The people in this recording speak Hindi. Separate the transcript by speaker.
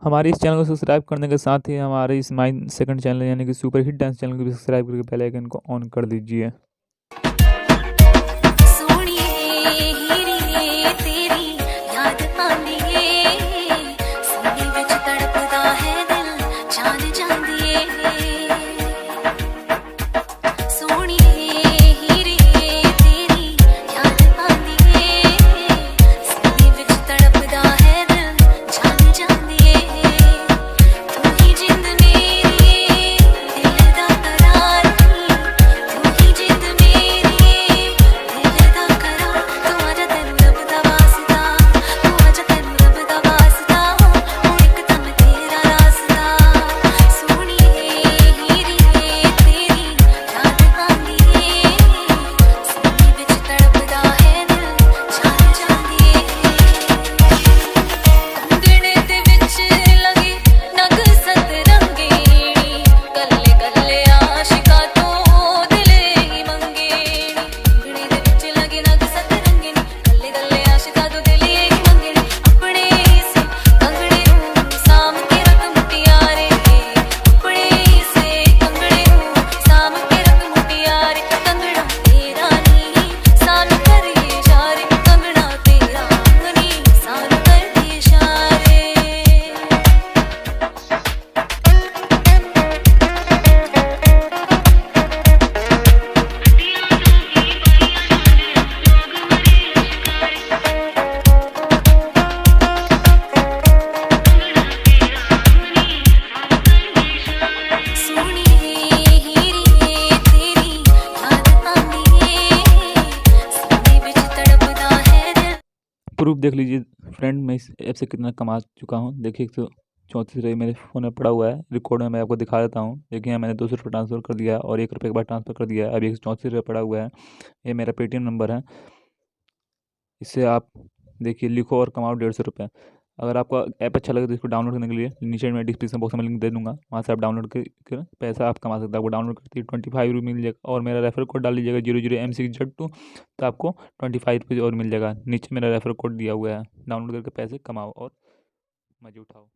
Speaker 1: हमारे इस चैनल को सब्सक्राइब करने के साथ ही हमारे इस माई सेकंड चैनल यानी कि सुपर हिट डांस चैनल को भी सब्सक्राइब करके बेल आइकन को ऑन कर दीजिए। प्रूफ देख लीजिए फ्रेंड, मैं इस ऐप से कितना कमा चुका हूँ। देखिए 134 मेरे फ़ोन में पड़ा हुआ है। रिकॉर्ड में मैं आपको दिखा देता हूँ। देखिए मैंने 200 रुपये ट्रांसफ़र कर दिया और 1 रुपये के बाद ट्रांसफ़र कर दिया है। अभी 134 पड़ा हुआ है। ये मेरा पेटीएम नंबर है। इससे आप देखिए लिखो और कमाओ 150 रुपये। अगर आपका ऐप अच्छा लगे तो इसको डाउनलोड करने के लिए नीचे मैं डिस्क्रिप्शन बॉक्स में लिंक दे दूँगा, वहाँ से आप डाउनलोड कर पैसा आप कमा सकते हैं। आपको डाउनलोड करते ही 25 रुपये मिल जाएगा और मेरा रेफर कोड डाल लीजिएगा 00MC2 तो आपको 25 रुपये और मिल जाएगा। नीचे मेरा रेफर कोड दिया हुआ है, डाउनलोड करके पैसे कमाओ और मज़े उठाओ।